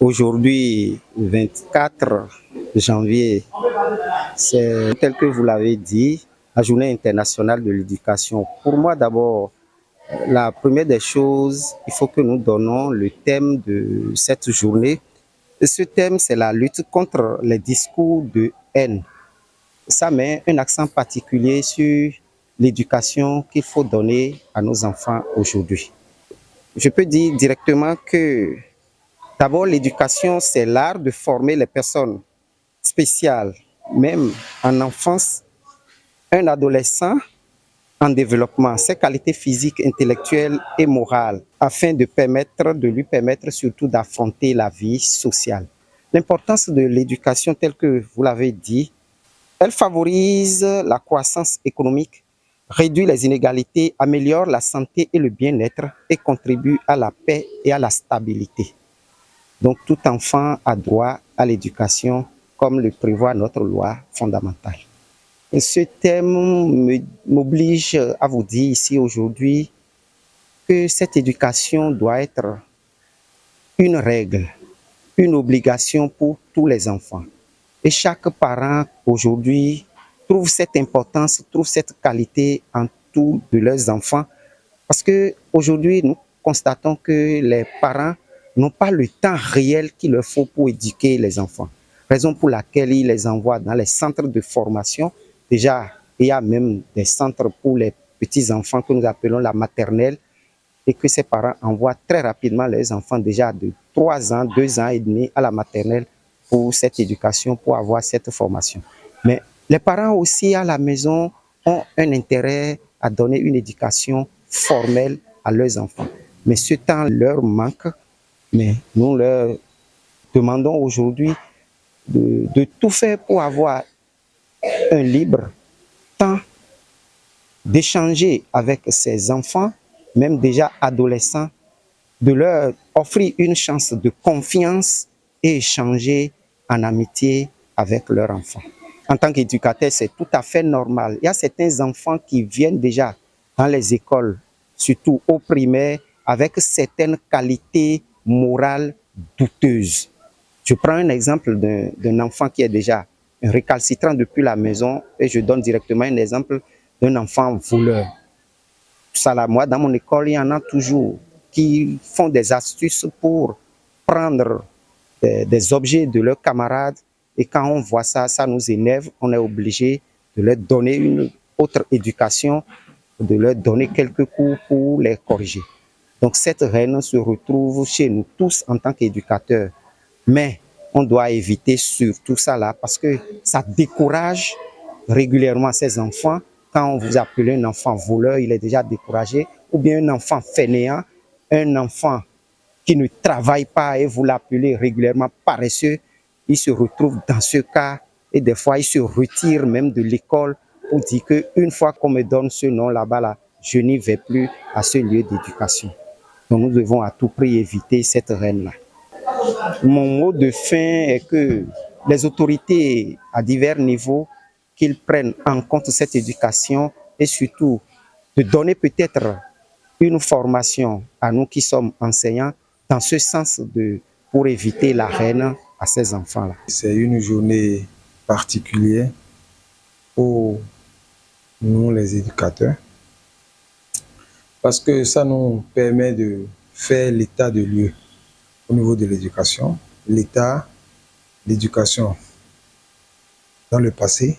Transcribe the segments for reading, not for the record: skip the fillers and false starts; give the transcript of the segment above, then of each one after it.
Aujourd'hui, 24 janvier, c'est tel que vous l'avez dit, la journée internationale de l'éducation. Pour moi, d'abord, la première des choses, il faut que nous donnons le thème de cette journée. Et ce thème, c'est la lutte contre les discours de haine. Ça met un accent particulier sur l'éducation qu'il faut donner à nos enfants aujourd'hui. Je peux dire directement que d'abord, l'éducation, c'est l'art de former les personnes spéciales, même en enfance, un adolescent en développement, ses qualités physiques, intellectuelles et morales, afin de lui permettre surtout d'affronter la vie sociale. L'importance de l'éducation, telle que vous l'avez dit, elle favorise la croissance économique, réduit les inégalités, améliore la santé et le bien-être et contribue à la paix et à la stabilité. Donc tout enfant a droit à l'éducation comme le prévoit notre loi fondamentale. Et ce thème m'oblige à vous dire ici aujourd'hui que cette éducation doit être une règle, une obligation pour tous les enfants. Et chaque parent aujourd'hui trouve cette importance, trouve cette qualité en tous de leurs enfants. Parce qu'aujourd'hui, nous constatons que les parents n'ont pas le temps réel qu'il leur faut pour éduquer les enfants. Raison pour laquelle ils les envoient dans les centres de formation. Déjà, il y a même des centres pour les petits-enfants que nous appelons la maternelle et que ces parents envoient très rapidement leurs enfants déjà de 3 ans, 2 ans et demi à la maternelle pour cette éducation, pour avoir cette formation. Mais les parents aussi à la maison ont un intérêt à donner une éducation formelle à leurs enfants. Mais ce temps leur manque, mais nous leur demandons aujourd'hui de tout faire pour avoir un libre temps d'échanger avec ces enfants, même déjà adolescents, de leur offrir une chance de confiance et échanger en amitié avec leurs enfants. En tant qu'éducateur, c'est tout à fait normal. Il y a certains enfants qui viennent déjà dans les écoles, surtout au primaire, avec certaines qualités morales douteuses. Je prends un exemple d'un enfant qui est déjà récalcitrant depuis la maison et je donne directement un exemple d'un enfant voleur. Ça, là, moi, dans mon école, il y en a toujours qui font des astuces pour prendre des objets de leurs camarades. Et quand on voit ça, ça nous énerve. On est obligé de leur donner une autre éducation, de leur donner quelques cours pour les corriger. Donc cette haine se retrouve chez nous tous en tant qu'éducateurs. Mais on doit éviter surtout ça là parce que ça décourage régulièrement ces enfants. Quand on vous appelle un enfant voleur, il est déjà découragé. Ou bien un enfant fainéant, un enfant qui ne travaille pas et vous l'appelez régulièrement paresseux, il se retrouve dans ce cas et des fois il se retire même de l'école pour dire qu'une fois qu'on me donne ce nom là-bas, là, je n'y vais plus à ce lieu d'éducation. Donc nous devons à tout prix éviter cette haine-là. Mon mot de fin est que les autorités à divers niveaux, qu'ils prennent en compte cette éducation et surtout de donner peut-être une formation à nous qui sommes enseignants dans ce sens pour éviter la haine à ces enfants-là. C'est une journée particulière pour nous les éducateurs parce que ça nous permet de faire l'état de lieu au niveau de l'éducation, l'éducation dans le passé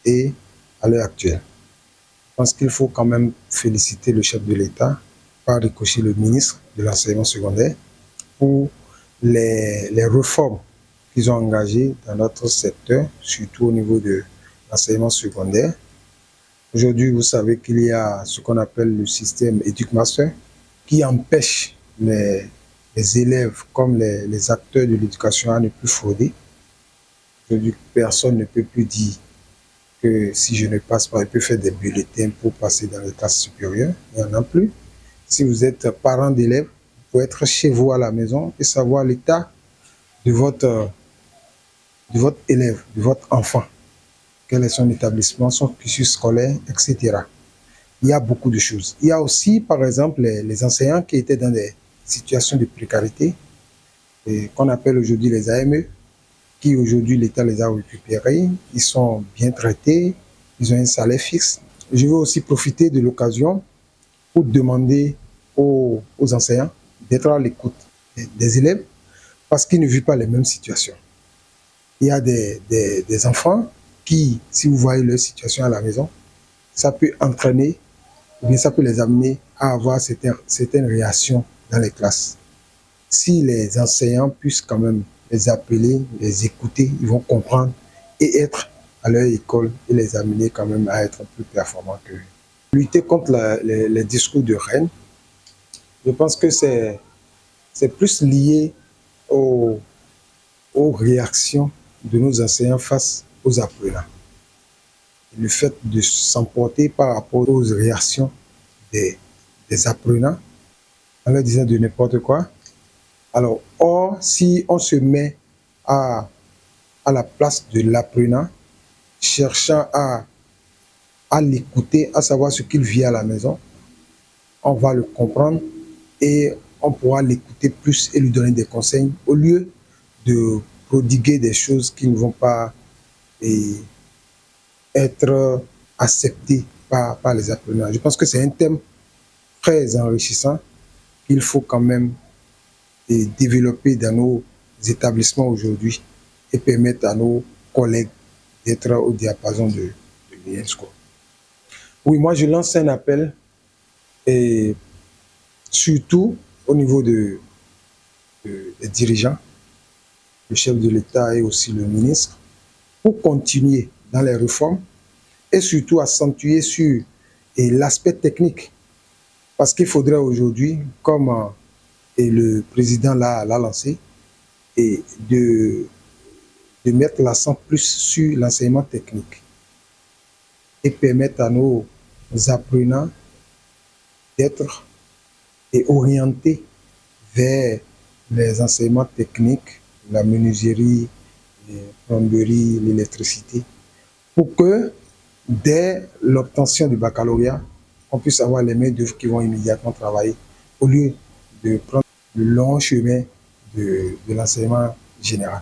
et à l'heure actuelle. Je pense qu'il faut quand même féliciter le chef de l'État, par ricochet le ministre de l'enseignement secondaire, pour les réformes qu'ils ont engagées dans notre secteur, surtout au niveau de l'enseignement secondaire. Aujourd'hui, vous savez qu'il y a ce qu'on appelle le système EducMaster qui empêche les élèves comme les acteurs de l'éducation à ne plus frauder. Aujourd'hui, personne ne peut plus dire que si je ne passe pas, je peux faire des bulletins pour passer dans les classes supérieures. Il n'y en a plus. Si vous êtes parent d'élèves, vous pouvez être chez vous à la maison et savoir l'état de votre élève, de votre enfant. Quel est son établissement, son cursus scolaire, etc. Il y a beaucoup de choses. Il y a aussi, par exemple, les enseignants qui étaient dans des situations de précarité. qu'on appelle aujourd'hui les AME, qui aujourd'hui l'État les a récupérés. Ils sont bien traités, ils ont un salaire fixe. Je veux aussi profiter de l'occasion pour demander aux enseignants d'être à l'écoute des élèves parce qu'ils ne vivent pas les mêmes situations. Il y a des enfants qui, si vous voyez leur situation à la maison, ça peut entraîner ou bien ça peut les amener à avoir certaines réactions dans les classes. Si les enseignants puissent quand même les appeler, les écouter, ils vont comprendre et être à leur école et les amener quand même à être plus performants qu'eux. Lutter contre les discours de haine, je pense que c'est plus lié aux réactions de nos enseignants face aux apprenants. Le fait de s'emporter par rapport aux réactions des apprenants en leur disant de n'importe quoi. Alors, or, si on se met à la place de l'apprenant, cherchant à l'écouter, à savoir ce qu'il vit à la maison, on va le comprendre et on pourra l'écouter plus et lui donner des conseils au lieu de prodiguer des choses qui ne vont pas être acceptées par les apprenants. Je pense que c'est un thème très enrichissant qu'il faut quand même développer dans nos établissements aujourd'hui et permettre à nos collègues d'être au diapason de l'UNESCO. Oui, moi je lance un appel et surtout au niveau des dirigeants, le chef de l'État et aussi le ministre, pour continuer dans les réformes et surtout accentuer sur l'aspect technique. Parce qu'il faudrait aujourd'hui, comme le président l'a lancé, et de mettre l'accent plus sur l'enseignement technique et permettre à nos apprenants d'être orientés vers les enseignements techniques, la menuiserie, la plomberie, l'électricité, pour que dès l'obtention du baccalauréat, on puisse avoir les mains-d'œuvre qui vont immédiatement travailler au lieu de prendre le long chemin de l'enseignement général.